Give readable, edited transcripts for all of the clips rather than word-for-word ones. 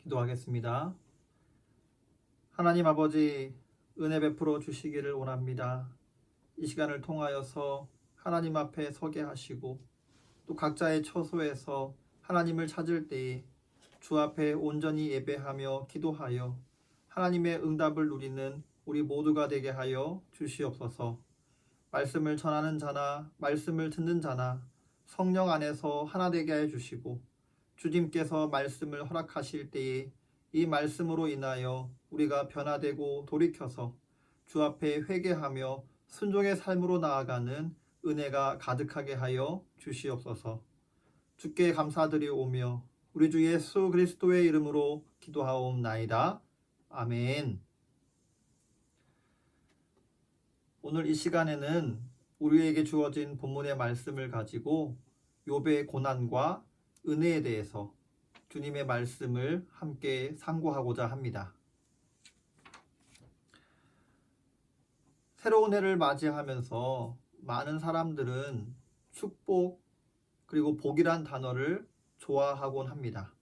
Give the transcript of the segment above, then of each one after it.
기도하겠습니다. 하나님 아버지, 은혜 베풀어 주시기를 원합니다. 이 시간을 통하여서 하나님 앞에 서게 하시고 또 각자의 처소에서 하나님을 찾을 때에 주 앞에 온전히 예배하며 기도하여 하나님의 응답을 누리는 우리 모두가 되게 하여 주시옵소서. 말씀을 전하는 자나 말씀을 듣는 자나 성령 안에서 하나 되게 해 주시고 주님께서 말씀을 허락하실 때에 이 말씀으로 인하여 우리가 변화되고 돌이켜서 주 앞에 회개하며 순종의 삶으로 나아가는 은혜가 가득하게 하여 주시옵소서. 주께 감사드리오며 우리 주 예수 그리스도의 이름으로 기도하옵나이다. 아멘. 오늘 이 시간에는 우리에게 주어진 본문의 말씀을 가지고 욥의 고난과 은혜에 대해서 주님의 말씀을 함께 상고하고자 합니다. 새로운 해를 맞이하면서 많은 사람들은 축복 그리고 복이란 단어를 좋아하곤 합니다.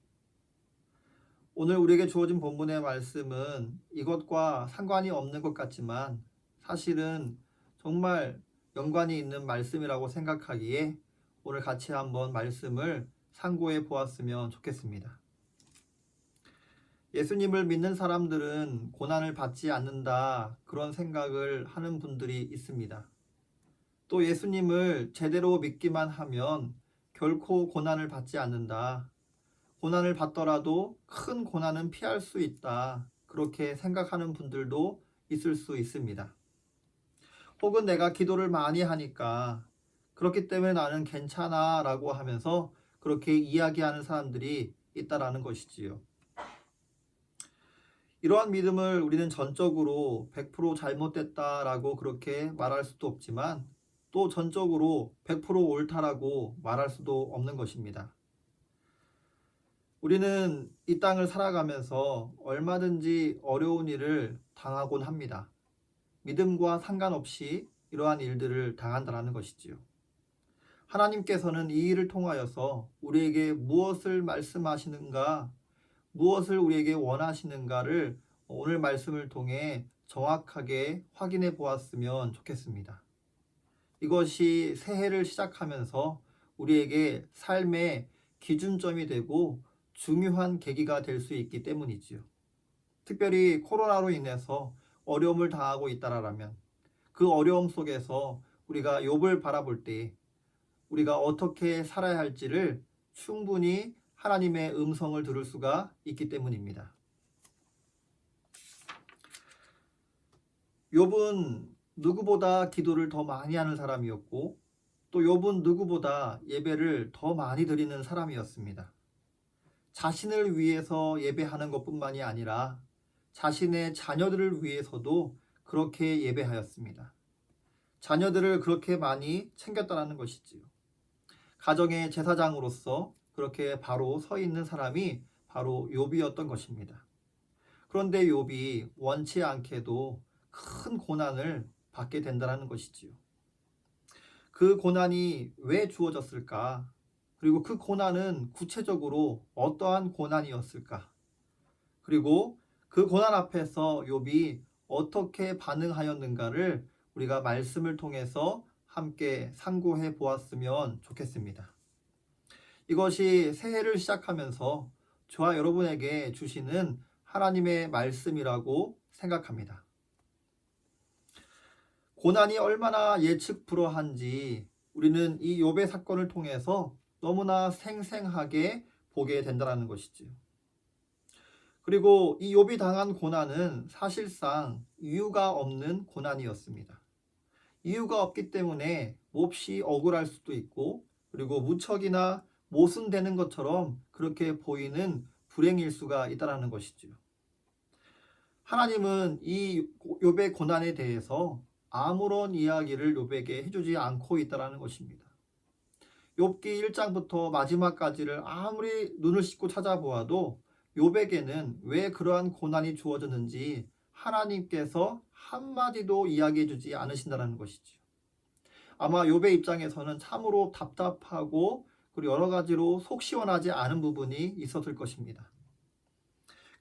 오늘 우리에게 주어진 본문의 말씀은 이것과 상관이 없는 것 같지만 사실은 정말 연관이 있는 말씀이라고 생각하기에 오늘 같이 한번 말씀을 상고해 보았으면 좋겠습니다. 예수님을 믿는 사람들은 고난을 받지 않는다, 그런 생각을 하는 분들이 있습니다. 또 예수님을 제대로 믿기만 하면 결코 고난을 받지 않는다, 고난을 받더라도 큰 고난은 피할 수 있다, 그렇게 생각하는 분들도 있을 수 있습니다. 혹은 내가 기도를 많이 하니까 그렇기 때문에 나는 괜찮아 라고 하면서 그렇게 이야기하는 사람들이 있다라는 것이지요. 이러한 믿음을 우리는 전적으로 100% 잘못됐다라고 그렇게 말할 수도 없지만 또 전적으로 100% 옳다라고 말할 수도 없는 것입니다. 우리는 이 땅을 살아가면서 얼마든지 어려운 일을 당하곤 합니다. 믿음과 상관없이 이러한 일들을 당한다는 것이지요. 하나님께서는 이 일을 통하여서 우리에게 무엇을 말씀하시는가, 무엇을 우리에게 원하시는가를 오늘 말씀을 통해 정확하게 확인해 보았으면 좋겠습니다. 이것이 새해를 시작하면서 우리에게 삶의 기준점이 되고 중요한 계기가 될 수 있기 때문이지요. 특별히 코로나로 인해서 어려움을 당하고 있다라면 그 어려움 속에서 우리가 욥을 바라볼 때 우리가 어떻게 살아야 할지를 충분히 하나님의 음성을 들을 수가 있기 때문입니다. 욥은 누구보다 기도를 더 많이 하는 사람이었고 또 욥은 누구보다 예배를 더 많이 드리는 사람이었습니다. 자신을 위해서 예배하는 것뿐만이 아니라 자신의 자녀들을 위해서도 그렇게 예배하였습니다. 자녀들을 그렇게 많이 챙겼다는 것이지요. 가정의 제사장으로서 그렇게 바로 서 있는 사람이 바로 욥이었던 것입니다. 그런데 욥이 원치 않게도 큰 고난을 받게 된다는 것이지요. 그 고난이 왜 주어졌을까? 그리고 그 고난은 구체적으로 어떠한 고난이었을까? 그리고 그 고난 앞에서 욥이 어떻게 반응하였는가를 우리가 말씀을 통해서 함께 상고해 보았으면 좋겠습니다. 이것이 새해를 시작하면서 저와 여러분에게 주시는 하나님의 말씀이라고 생각합니다. 고난이 얼마나 예측 불허한지 우리는 이 욥의 사건을 통해서 너무나 생생하게 보게 된다는 것이지요. 그리고 이 욥이 당한 고난은 사실상 이유가 없는 고난이었습니다. 이유가 없기 때문에 몹시 억울할 수도 있고 그리고 무척이나 모순되는 것처럼 그렇게 보이는 불행일 수가 있다는 것이지요. 하나님은 이 욥의 고난에 대해서 아무런 이야기를 욥에게 해주지 않고 있다는 것입니다. 욥기 1장부터 마지막까지를 아무리 눈을 씻고 찾아보아도 욥에게는 왜 그러한 고난이 주어졌는지 하나님께서 한마디도 이야기해주지 않으신다는 것이지요. 아마 욥의 입장에서는 참으로 답답하고 그리고 여러 가지로 속 시원하지 않은 부분이 있었을 것입니다.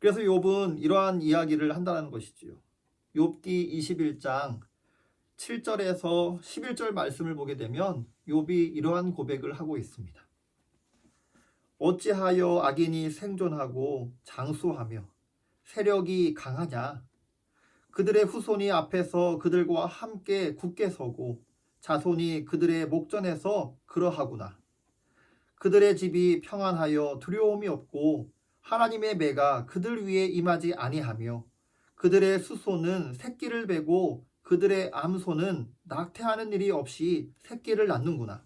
그래서 욥은 이러한 이야기를 한다는 것이지요. 욥기 21장 7절에서 11절 말씀을 보게 되면 욥이 이러한 고백을 하고 있습니다. 어찌하여 악인이 생존하고 장수하며 세력이 강하냐? 그들의 후손이 앞에서 그들과 함께 굳게 서고 자손이 그들의 목전에서 그러하구나. 그들의 집이 평안하여 두려움이 없고 하나님의 매가 그들 위에 임하지 아니하며 그들의 수소는 새끼를 베고 그들의 암소는 낙태하는 일이 없이 새끼를 낳는구나.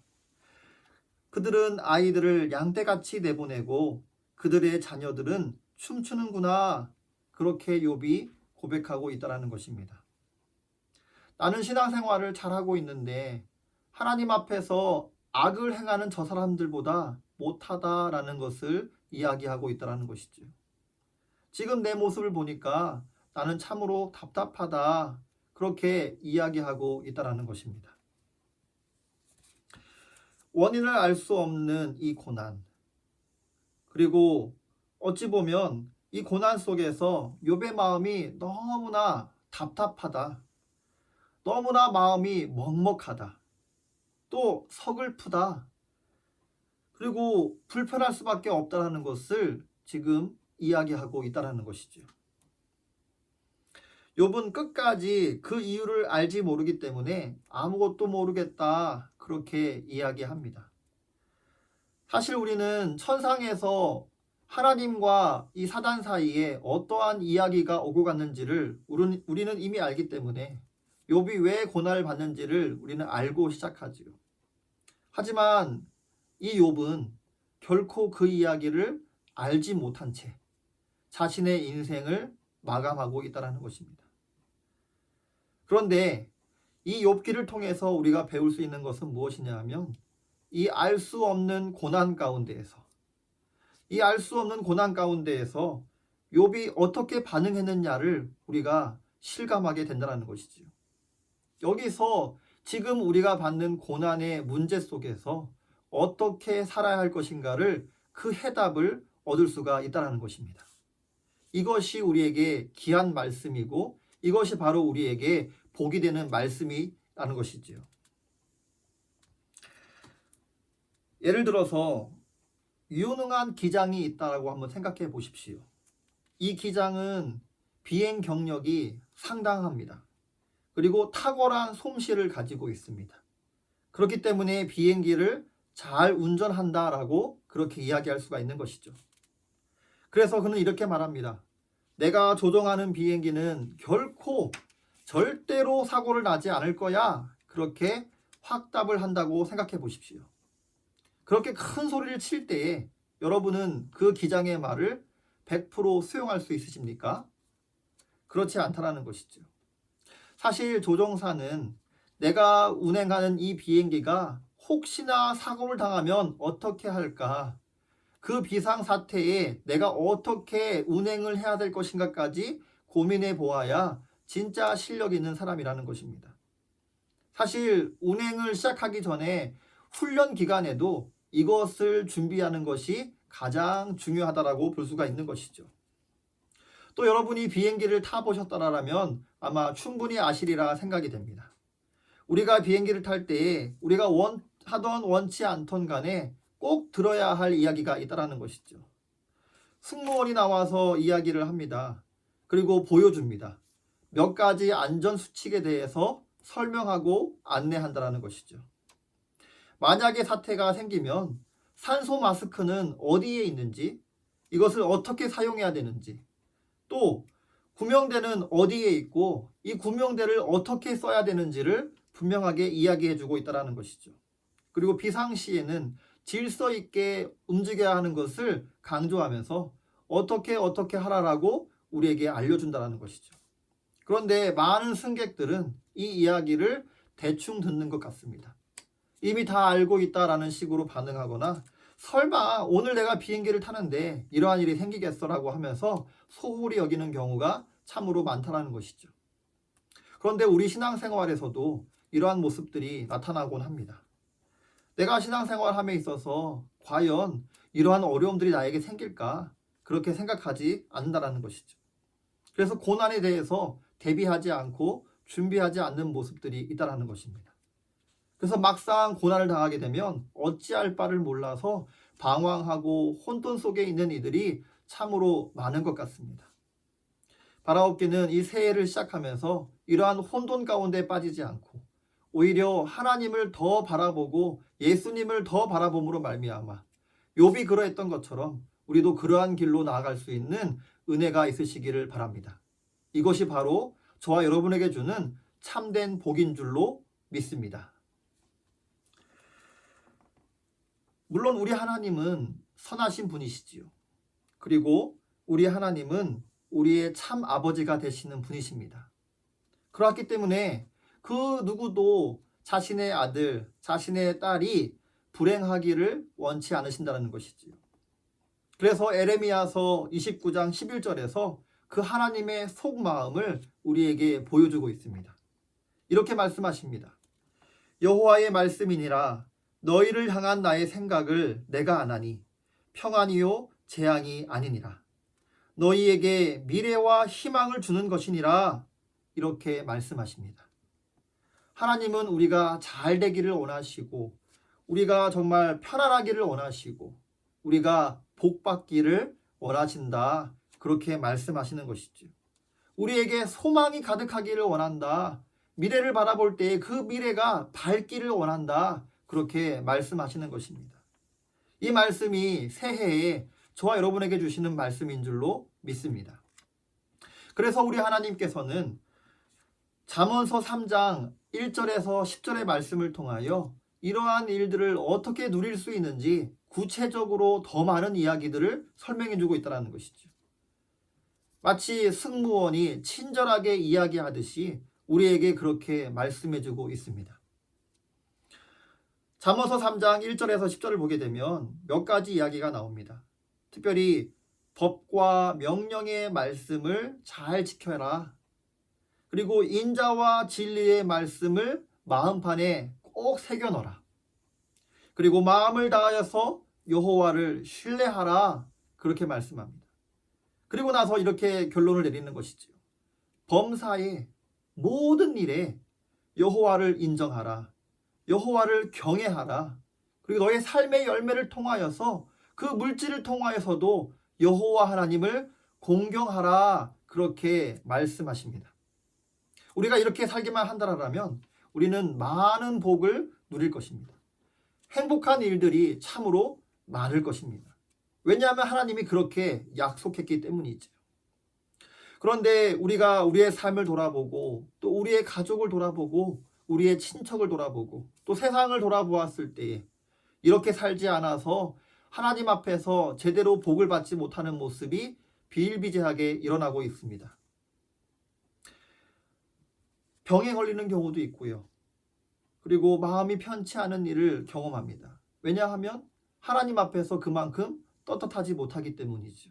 그들은 아이들을 양떼같이 내보내고 그들의 자녀들은 춤추는구나. 그렇게 욥이 고백하고 있다는 것입니다. 나는 신앙생활을 잘하고 있는데 하나님 앞에서 악을 행하는 저 사람들보다 못하다라는 것을 이야기하고 있다는 것이죠. 지금 내 모습을 보니까 나는 참으로 답답하다. 그렇게 이야기하고 있다는 것입니다. 원인을 알 수 없는 이 고난, 그리고 어찌 보면 이 고난 속에서 욥의 마음이 너무나 답답하다. 너무나 마음이 먹먹하다. 또 서글프다. 그리고 불편할 수밖에 없다는 것을 지금 이야기하고 있다는 것이죠. 욥은 끝까지 그 이유를 알지 모르기 때문에 아무것도 모르겠다. 그렇게 이야기합니다. 사실 우리는 천상에서 하나님과 이 사단 사이에 어떠한 이야기가 오고 갔는지를 우리는 이미 알기 때문에 욥이 왜 고난을 받는지를 우리는 알고 시작하지요. 하지만 이 욥은 결코 그 이야기를 알지 못한 채 자신의 인생을 마감하고 있다는 것입니다. 그런데 이 욥기를 통해서 우리가 배울 수 있는 것은 무엇이냐 하면 이 알 수 없는 고난 가운데에서 욥이 어떻게 반응했느냐를 우리가 실감하게 된다는 것이지요. 여기서 지금 우리가 받는 고난의 문제 속에서 어떻게 살아야 할 것인가를 그 해답을 얻을 수가 있다는 것입니다. 이것이 우리에게 귀한 말씀이고 이것이 바로 우리에게 복이 되는 말씀이라는 것이지요. 예를 들어서 유능한 기장이 있다고 한번 생각해 보십시오. 이 기장은 비행 경력이 상당합니다. 그리고 탁월한 솜씨를 가지고 있습니다. 그렇기 때문에 비행기를 잘 운전한다라고 그렇게 이야기할 수가 있는 것이죠. 그래서 그는 이렇게 말합니다. 내가 조종하는 비행기는 결코 절대로 사고를 나지 않을 거야. 그렇게 확답을 한다고 생각해 보십시오. 그렇게 큰 소리를 칠 때에 여러분은 그 기장의 말을 100% 수용할 수 있으십니까? 그렇지 않다는 것이죠. 사실 조종사는 내가 운행하는 이 비행기가 혹시나 사고를 당하면 어떻게 할까? 그 비상사태에 내가 어떻게 운행을 해야 될 것인가까지 고민해 보아야 진짜 실력 있는 사람이라는 것입니다. 사실 운행을 시작하기 전에 훈련 기간에도 이것을 준비하는 것이 가장 중요하다고 볼 수가 있는 것이죠. 또 여러분이 비행기를 타보셨다라면 아마 충분히 아시리라 생각이 됩니다. 우리가 비행기를 탈 때에 우리가 하던 원치 않던 간에 꼭 들어야 할 이야기가 있다는 것이죠. 승무원이 나와서 이야기를 합니다. 그리고 보여줍니다. 몇 가지 안전수칙에 대해서 설명하고 안내한다는 것이죠. 만약에 사태가 생기면 산소 마스크는 어디에 있는지, 이것을 어떻게 사용해야 되는지, 또 구명대는 어디에 있고 이 구명대를 어떻게 써야 되는지를 분명하게 이야기해주고 있다는 것이죠. 그리고 비상시에는 질서 있게 움직여야 하는 것을 강조하면서 어떻게 하라라고 우리에게 알려준다는 것이죠. 그런데 많은 승객들은 이 이야기를 대충 듣는 것 같습니다. 이미 다 알고 있다라는 식으로 반응하거나 설마 오늘 내가 비행기를 타는데 이러한 일이 생기겠어라고 하면서 소홀히 여기는 경우가 참으로 많다는 것이죠. 그런데 우리 신앙생활에서도 이러한 모습들이 나타나곤 합니다. 내가 신앙생활함에 있어서 과연 이러한 어려움들이 나에게 생길까? 그렇게 생각하지 않는다는 것이죠. 그래서 고난에 대해서 대비하지 않고 준비하지 않는 모습들이 있다는 것입니다. 그래서 막상 고난을 당하게 되면 어찌할 바를 몰라서 방황하고 혼돈 속에 있는 이들이 참으로 많은 것 같습니다. 바라옵기는 이 새해를 시작하면서 이러한 혼돈 가운데 빠지지 않고 오히려 하나님을 더 바라보고 예수님을 더 바라봄으로 말미암아 욥이 그러했던 것처럼 우리도 그러한 길로 나아갈 수 있는 은혜가 있으시기를 바랍니다. 이것이 바로 저와 여러분에게 주는 참된 복인 줄로 믿습니다. 물론 우리 하나님은 선하신 분이시지요. 그리고 우리 하나님은 우리의 참 아버지가 되시는 분이십니다. 그렇기 때문에 그 누구도 자신의 아들, 자신의 딸이 불행하기를 원치 않으신다는 것이지요. 그래서 에레미야서 29장 11절에서 그 하나님의 속마음을 우리에게 보여주고 있습니다. 이렇게 말씀하십니다. 여호와의 말씀이니라 너희를 향한 나의 생각을 내가 아나니 평안이요 재앙이 아니니라. 너희에게 미래와 희망을 주는 것이니라. 이렇게 말씀하십니다. 하나님은 우리가 잘 되기를 원하시고 우리가 정말 편안하기를 원하시고 우리가 복 받기를 원하신다. 그렇게 말씀하시는 것이죠. 우리에게 소망이 가득하기를 원한다. 미래를 바라볼 때 그 미래가 밝기를 원한다. 그렇게 말씀하시는 것입니다. 이 말씀이 새해에 저와 여러분에게 주시는 말씀인 줄로 믿습니다. 그래서 우리 하나님께서는 잠언서 3장 1절에서 10절의 말씀을 통하여 이러한 일들을 어떻게 누릴 수 있는지 구체적으로 더 많은 이야기들을 설명해 주고 있다는 것이죠. 마치 승무원이 친절하게 이야기하듯이 우리에게 그렇게 말씀해 주고 있습니다. 잠언서 3장 1절에서 10절을 보게 되면 몇 가지 이야기가 나옵니다. 특별히 법과 명령의 말씀을 잘 지켜라. 그리고 인자와 진리의 말씀을 마음판에 꼭 새겨넣어라. 그리고 마음을 다하여서 여호와를 신뢰하라. 그렇게 말씀합니다. 그리고 나서 이렇게 결론을 내리는 것이죠. 범사의 모든 일에 여호와를 인정하라. 여호와를 경외하라. 그리고 너의 삶의 열매를 통하여서 그 물질을 통하여서도 여호와 하나님을 공경하라. 그렇게 말씀하십니다. 우리가 이렇게 살기만 한다라면 우리는 많은 복을 누릴 것입니다. 행복한 일들이 참으로 많을 것입니다. 왜냐하면 하나님이 그렇게 약속했기 때문이죠. 그런데 우리가 우리의 삶을 돌아보고 또 우리의 가족을 돌아보고 우리의 친척을 돌아보고 또 세상을 돌아보았을 때에 이렇게 살지 않아서 하나님 앞에서 제대로 복을 받지 못하는 모습이 비일비재하게 일어나고 있습니다. 병에 걸리는 경우도 있고요. 그리고 마음이 편치 않은 일을 경험합니다. 왜냐하면 하나님 앞에서 그만큼 떳떳하지 못하기 때문이죠.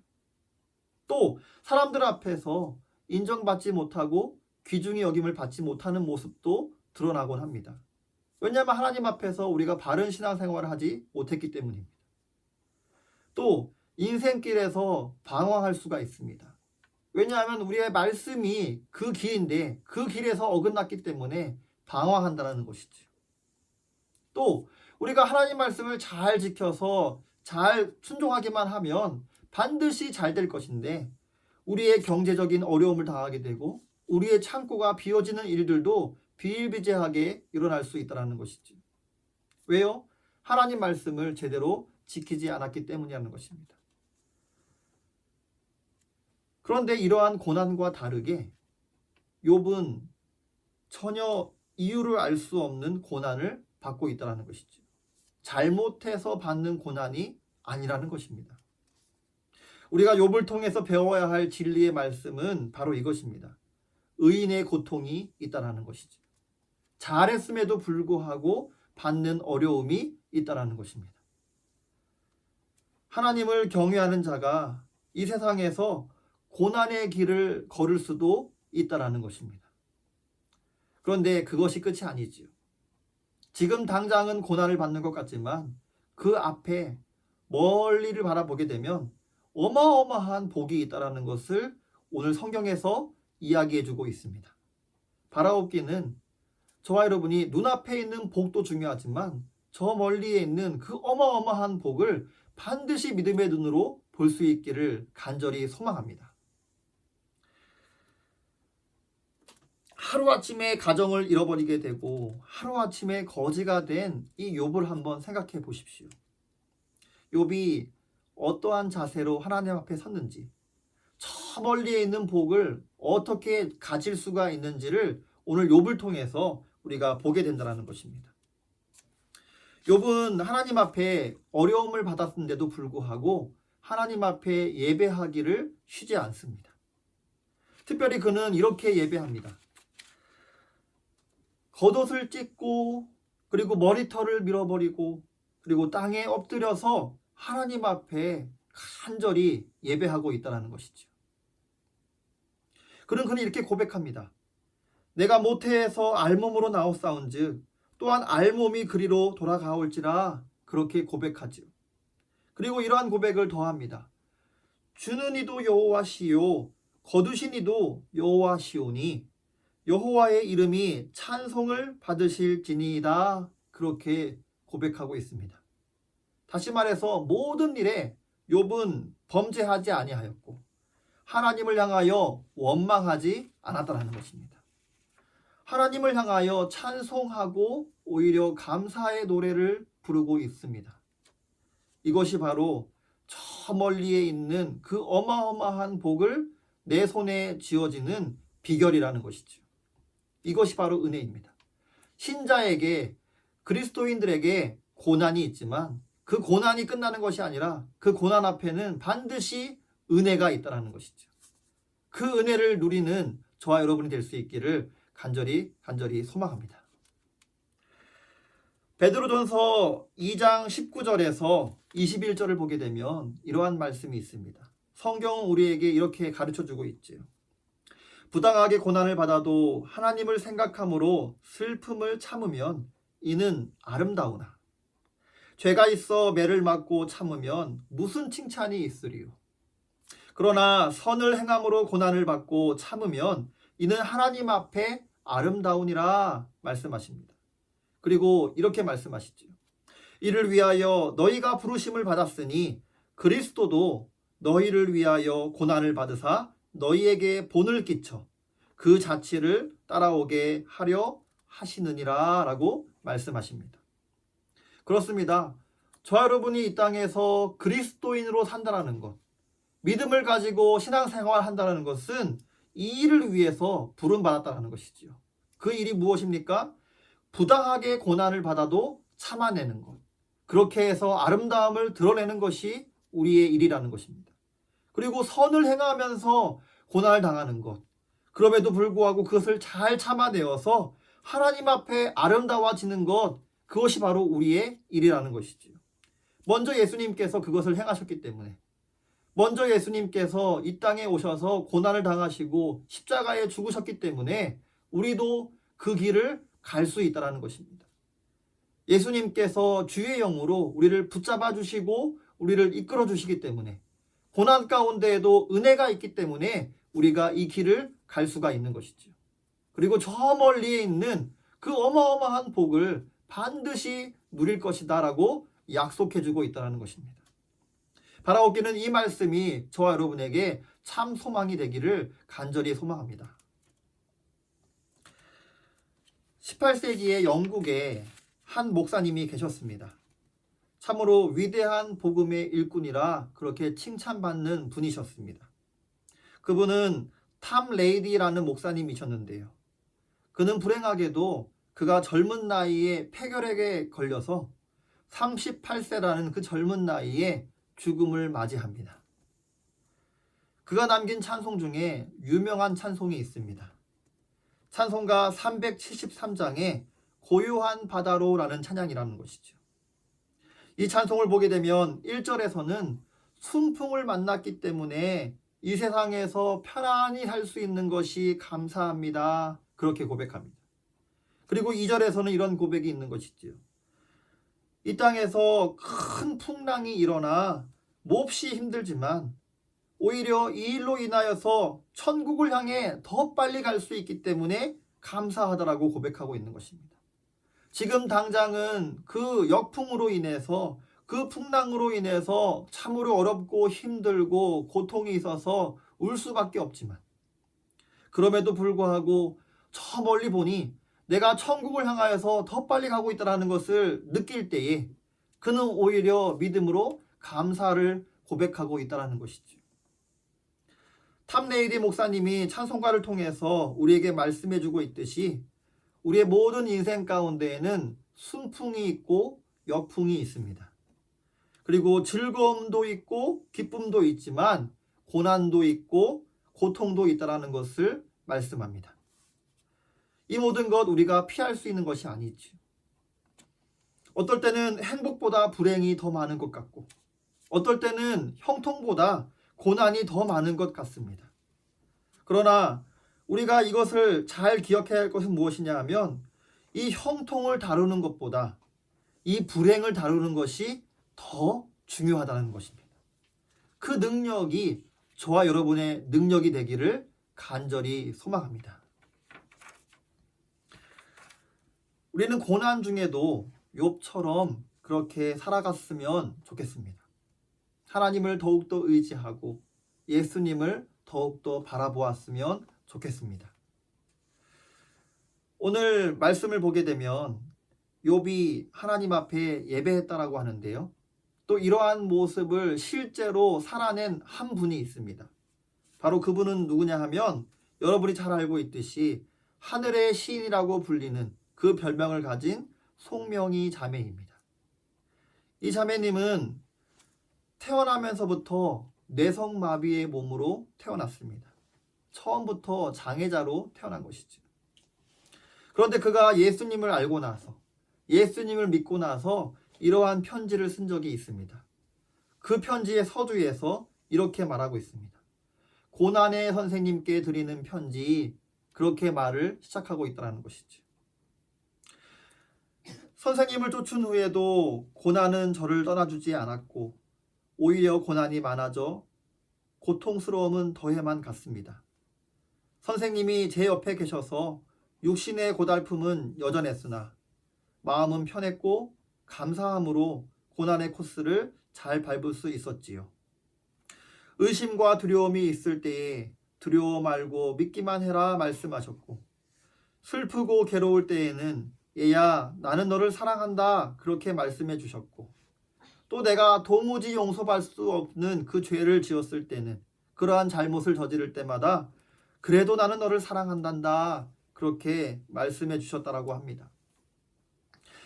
또 사람들 앞에서 인정받지 못하고 귀중히 여김을 받지 못하는 모습도 드러나곤 합니다. 왜냐하면 하나님 앞에서 우리가 바른 신앙생활을 하지 못했기 때문입니다. 또 인생길에서 방황할 수가 있습니다. 왜냐하면 우리의 말씀이 그 길인데 그 길에서 어긋났기 때문에 방황한다는 것이죠. 또 우리가 하나님 말씀을 잘 지켜서 잘 순종하기만 하면 반드시 잘 될 것인데 우리의 경제적인 어려움을 당하게 되고 우리의 창고가 비어지는 일들도 비일비재하게 일어날 수 있다는 것이죠. 왜요? 하나님 말씀을 제대로 지키지 않았기 때문이라는 것입니다. 그런데 이러한 고난과 다르게 욥은 전혀 이유를 알 수 없는 고난을 받고 있다는 것이죠. 잘못해서 받는 고난이 아니라는 것입니다. 우리가 욥을 통해서 배워야 할 진리의 말씀은 바로 이것입니다. 의인의 고통이 있다는 것이죠. 잘했음에도 불구하고 받는 어려움이 있다는 것입니다. 하나님을 경외하는 자가 이 세상에서 고난의 길을 걸을 수도 있다는 것입니다. 그런데 그것이 끝이 아니지요. 지금 당장은 고난을 받는 것 같지만 그 앞에 멀리를 바라보게 되면 어마어마한 복이 있다는 것을 오늘 성경에서 이야기해주고 있습니다. 바라옵기는 저와 여러분이 눈앞에 있는 복도 중요하지만 저 멀리에 있는 그 어마어마한 복을 반드시 믿음의 눈으로 볼 수 있기를 간절히 소망합니다. 하루아침에 가정을 잃어버리게 되고 하루아침에 거지가 된 이 욥을 한번 생각해 보십시오. 욥이 어떠한 자세로 하나님 앞에 섰는지, 저 멀리에 있는 복을 어떻게 가질 수가 있는지를 오늘 욥을 통해서 우리가 보게 된다는 것입니다. 욥은 하나님 앞에 어려움을 받았는데도 불구하고 하나님 앞에 예배하기를 쉬지 않습니다. 특별히 그는 이렇게 예배합니다. 겉옷을 찢고 그리고 머리털을 밀어버리고 그리고 땅에 엎드려서 하나님 앞에 간절히 예배하고 있다는 것이죠. 그는 이렇게 고백합니다. 내가 모태에서 알몸으로 나옵사온즉 또한 알몸이 그리로 돌아가올지라, 그렇게 고백하지요. 그리고 이러한 고백을 더합니다. 주는 이도 여호와시요 거두신 이도 여호와시오니 여호와의 이름이 찬송을 받으실지니이다, 그렇게 고백하고 있습니다. 다시 말해서 모든 일에 욥은 범죄하지 아니하였고 하나님을 향하여 원망하지 않았다는 것입니다. 하나님을 향하여 찬송하고 오히려 감사의 노래를 부르고 있습니다. 이것이 바로 저 멀리에 있는 그 어마어마한 복을 내 손에 쥐어지는 비결이라는 것이죠. 이것이 바로 은혜입니다. 신자에게, 그리스도인들에게 고난이 있지만 그 고난이 끝나는 것이 아니라 그 고난 앞에는 반드시 은혜가 있다는 것이죠. 그 은혜를 누리는 저와 여러분이 될 수 있기를 간절히 소망합니다. 베드로전서 2장 19절에서 21절을 보게 되면 이러한 말씀이 있습니다. 성경은 우리에게 이렇게 가르쳐주고 있지요. 부당하게 고난을 받아도 하나님을 생각함으로 슬픔을 참으면 이는 아름다우나 죄가 있어 매를 맞고 참으면 무슨 칭찬이 있으리요. 그러나 선을 행함으로 고난을 받고 참으면 이는 하나님 앞에 아름다우니라 말씀하십니다. 그리고 이렇게 말씀하시죠. 이를 위하여 너희가 부르심을 받았으니 그리스도도 너희를 위하여 고난을 받으사 너희에게 본을 끼쳐 그 자취를 따라오게 하려 하시느니라 라고 말씀하십니다. 그렇습니다. 저 여러분이 이 땅에서 그리스도인으로 산다는 것, 믿음을 가지고 신앙생활 한다는 것은 이 일을 위해서 부름받았다는 것이지요. 그 일이 무엇입니까? 부당하게 고난을 받아도 참아내는 것, 그렇게 해서 아름다움을 드러내는 것이 우리의 일이라는 것입니다. 그리고 선을 행하면서 고난을 당하는 것, 그럼에도 불구하고 그것을 잘 참아내어서 하나님 앞에 아름다워지는 것, 그것이 바로 우리의 일이라는 것이지요. 먼저 예수님께서 그것을 행하셨기 때문에, 먼저 예수님께서 이 땅에 오셔서 고난을 당하시고 십자가에 죽으셨기 때문에 우리도 그 길을 갈 수 있다는 것입니다. 예수님께서 주의 영으로 우리를 붙잡아 주시고 우리를 이끌어 주시기 때문에, 고난 가운데에도 은혜가 있기 때문에 우리가 이 길을 갈 수가 있는 것이죠. 그리고 저 멀리에 있는 그 어마어마한 복을 반드시 누릴 것이다 라고 약속해 주고 있다는 것입니다. 바라옵기는 이 말씀이 저와 여러분에게 참 소망이 되기를 간절히 소망합니다. 18세기에 영국에 한 목사님이 계셨습니다. 참으로 위대한 복음의 일꾼이라 그렇게 칭찬받는 분이셨습니다. 그분은 탐 레이디라는 목사님이셨는데요. 그는 불행하게도 그가 젊은 나이에 폐결핵에 걸려서 38세라는 그 젊은 나이에 죽음을 맞이합니다. 그가 남긴 찬송 중에 유명한 찬송이 있습니다. 찬송가 373장에 고요한 바다로라는 찬양이라는 것이죠. 이 찬송을 보게 되면 1절에서는 순풍을 만났기 때문에 이 세상에서 편안히 살 수 있는 것이 감사합니다, 그렇게 고백합니다. 그리고 2절에서는 이런 고백이 있는 것이지요. 이 땅에서 큰 풍랑이 일어나 몹시 힘들지만 오히려 이 일로 인하여서 천국을 향해 더 빨리 갈 수 있기 때문에 감사하다라고 고백하고 있는 것입니다. 지금 당장은 그 역풍으로 인해서, 그 풍랑으로 인해서 참으로 어렵고 힘들고 고통이 있어서 울 수밖에 없지만, 그럼에도 불구하고 저 멀리 보니 내가 천국을 향하여서 더 빨리 가고 있다는 것을 느낄 때에 그는 오히려 믿음으로 감사를 고백하고 있다는 것이죠. 탐 레이디 목사님이 찬송가를 통해서 우리에게 말씀해주고 있듯이 우리의 모든 인생 가운데에는 순풍이 있고 역풍이 있습니다. 그리고 즐거움도 있고 기쁨도 있지만 고난도 있고 고통도 있다는 것을 말씀합니다. 이 모든 것 우리가 피할 수 있는 것이 아니죠. 어떨 때는 행복보다 불행이 더 많은 것 같고, 어떨 때는 형통보다 고난이 더 많은 것 같습니다. 그러나 우리가 이것을 잘 기억해야 할 것은 무엇이냐 하면, 이 형통을 다루는 것보다 이 불행을 다루는 것이 더 중요하다는 것입니다. 그 능력이 저와 여러분의 능력이 되기를 간절히 소망합니다. 우리는 고난 중에도 욥처럼 그렇게 살아갔으면 좋겠습니다. 하나님을 더욱더 의지하고 예수님을 더욱더 바라보았으면 좋겠습니다. 오늘 말씀을 보게 되면 욥이 하나님 앞에 예배했다라고 하는데요. 또 이러한 모습을 실제로 살아낸 한 분이 있습니다. 바로 그분은 누구냐 하면 여러분이 잘 알고 있듯이 하늘의 시인이라고 불리는 그 별명을 가진 송명희 자매입니다. 이 자매님은 태어나면서부터 뇌성마비의 몸으로 태어났습니다. 처음부터 장애자로 태어난 것이죠. 그런데 그가 예수님을 알고 나서, 예수님을 믿고 나서 이러한 편지를 쓴 적이 있습니다. 그 편지의 서두에서 이렇게 말하고 있습니다. 고난의 선생님께 드리는 편지, 그렇게 말을 시작하고 있다는 것이죠. 선생님을 쫓은 후에도 고난은 저를 떠나주지 않았고 오히려 고난이 많아져 고통스러움은 더해만 갔습니다. 선생님이 제 옆에 계셔서 육신의 고달픔은 여전했으나 마음은 편했고 감사함으로 고난의 코스를 잘 밟을 수 있었지요. 의심과 두려움이 있을 때에 두려워 말고 믿기만 해라 말씀하셨고, 슬프고 괴로울 때에는 얘야 나는 너를 사랑한다 그렇게 말씀해 주셨고, 또 내가 도무지 용서할 수 없는 그 죄를 지었을 때는, 그러한 잘못을 저지를 때마다 그래도 나는 너를 사랑한단다 그렇게 말씀해 주셨다라고 합니다.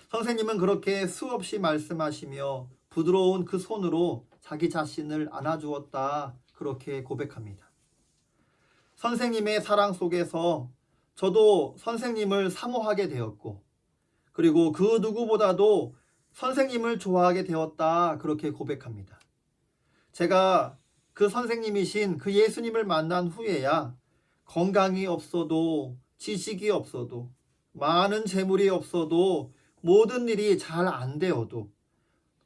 선생님은 그렇게 수없이 말씀하시며 부드러운 그 손으로 자기 자신을 안아주었다 그렇게 고백합니다. 선생님의 사랑 속에서 저도 선생님을 사모하게 되었고, 그리고 그 누구보다도 선생님을 좋아하게 되었다 그렇게 고백합니다. 제가 그 선생님이신 그 예수님을 만난 후에야 건강이 없어도 지식이 없어도 많은 재물이 없어도 모든 일이 잘 안 되어도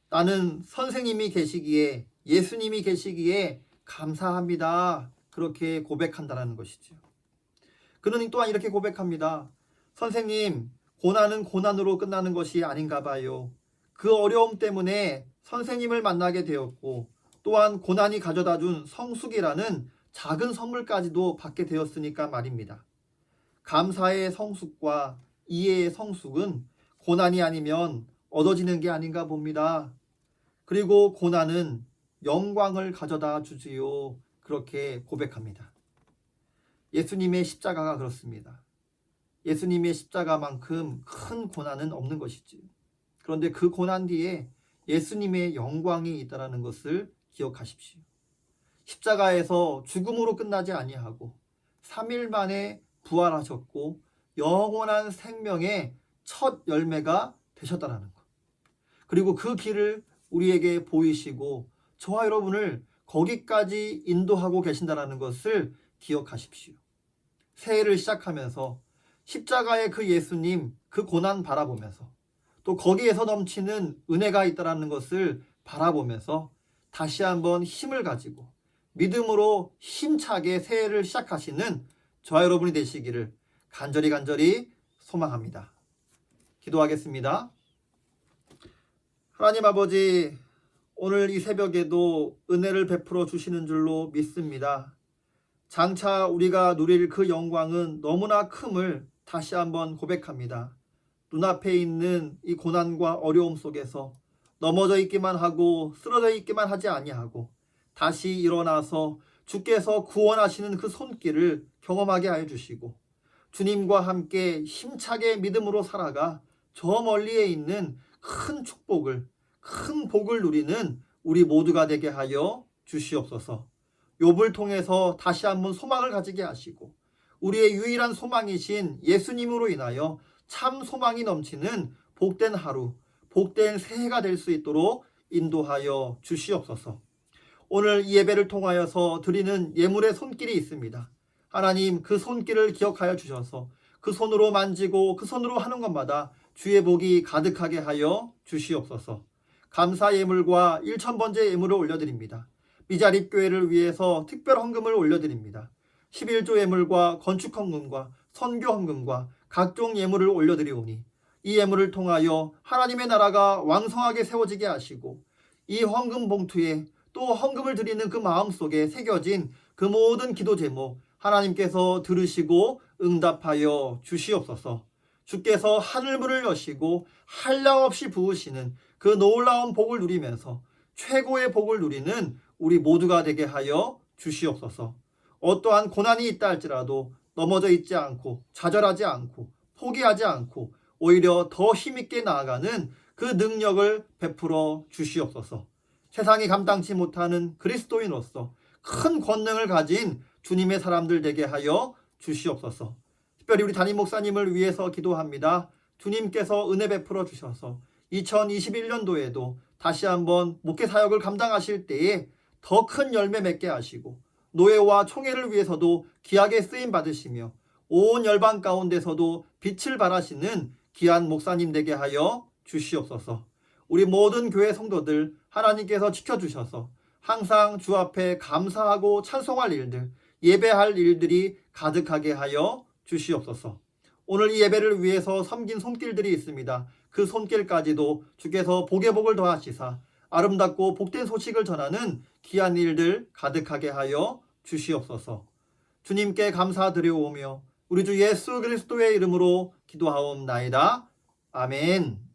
나는 선생님이 계시기에, 예수님이 계시기에 감사합니다 그렇게 고백한다는 것이죠. 그는 또한 이렇게 고백합니다. 선생님, 고난은 고난으로 끝나는 것이 아닌가 봐요. 그 어려움 때문에 선생님을 만나게 되었고, 또한 고난이 가져다 준 성숙이라는 작은 선물까지도 받게 되었으니까 말입니다. 감사의 성숙과 이해의 성숙은 고난이 아니면 얻어지는 게 아닌가 봅니다. 그리고 고난은 영광을 가져다 주지요 그렇게 고백합니다. 예수님의 십자가가 그렇습니다. 예수님의 십자가만큼 큰 고난은 없는 것이지요. 그런데 그 고난 뒤에 예수님의 영광이 있다는 것을 기억하십시오. 십자가에서 죽음으로 끝나지 아니하고 3일 만에 부활하셨고 영원한 생명의 첫 열매가 되셨다는 것. 그리고 그 길을 우리에게 보이시고 저와 여러분을 거기까지 인도하고 계신다는 것을 기억하십시오. 새해를 시작하면서 십자가의 그 예수님, 그 고난 바라보면서 또 거기에서 넘치는 은혜가 있다는 것을 바라보면서 다시 한번 힘을 가지고 믿음으로 힘차게 새해를 시작하시는 저와 여러분이 되시기를 간절히 소망합니다. 기도하겠습니다. 하나님 아버지, 오늘 이 새벽에도 은혜를 베풀어 주시는 줄로 믿습니다. 장차 우리가 누릴 그 영광은 너무나 큼을 다시 한번 고백합니다. 눈앞에 있는 이 고난과 어려움 속에서 넘어져 있기만 하고 쓰러져 있기만 하지 아니하고 다시 일어나서 주께서 구원하시는 그 손길을 경험하게 하여 주시고 주님과 함께 힘차게 믿음으로 살아가 저 멀리에 있는 큰 축복을, 큰 복을 누리는 우리 모두가 되게 하여 주시옵소서. 욥을 통해서 다시 한번 소망을 가지게 하시고 우리의 유일한 소망이신 예수님으로 인하여 참 소망이 넘치는 복된 하루, 복된 새해가 될 수 있도록 인도하여 주시옵소서. 오늘 이 예배를 통하여서 드리는 예물의 손길이 있습니다. 하나님, 그 손길을 기억하여 주셔서 그 손으로 만지고 그 손으로 하는 것마다 주의 복이 가득하게 하여 주시옵소서. 감사 예물과 1,000번째 예물을 올려드립니다. 미자립교회를 위해서 특별 헌금을 올려드립니다. 11조 예물과 건축 헌금과 선교 헌금과 각종 예물을 올려드리오니 이 예물을 통하여 하나님의 나라가 왕성하게 세워지게 하시고 이 헌금 봉투에 또 헌금을 드리는 그 마음속에 새겨진 그 모든 기도 제목 하나님께서 들으시고 응답하여 주시옵소서. 주께서 하늘문을 여시고 한량없이 부으시는 그 놀라운 복을 누리면서 최고의 복을 누리는 우리 모두가 되게 하여 주시옵소서. 어떠한 고난이 있다 할지라도 넘어져 있지 않고 좌절하지 않고 포기하지 않고 오히려 더 힘있게 나아가는 그 능력을 베풀어 주시옵소서. 세상이 감당치 못하는 그리스도인으로서 큰 권능을 가진 주님의 사람들 되게 하여 주시옵소서. 특별히 우리 담임 목사님을 위해서 기도합니다. 주님께서 은혜 베풀어 주셔서 2021년도에도 다시 한번 목회 사역을 감당하실 때에 더 큰 열매 맺게 하시고 노예와 총회를 위해서도 귀하게 쓰임 받으시며 온 열방 가운데서도 빛을 발하시는 귀한 목사님 되게 하여 주시옵소서. 우리 모든 교회 성도들 하나님께서 지켜주셔서 항상 주 앞에 감사하고 찬송할 일들, 예배할 일들이 가득하게 하여 주시옵소서. 오늘 이 예배를 위해서 섬긴 손길들이 있습니다. 그 손길까지도 주께서 복의 복을 더하시사 아름답고 복된 소식을 전하는 귀한 일들 가득하게 하여 주시옵소서. 주님께 감사드려오며 우리 주 예수 그리스도의 이름으로 기도하옵나이다. 아멘.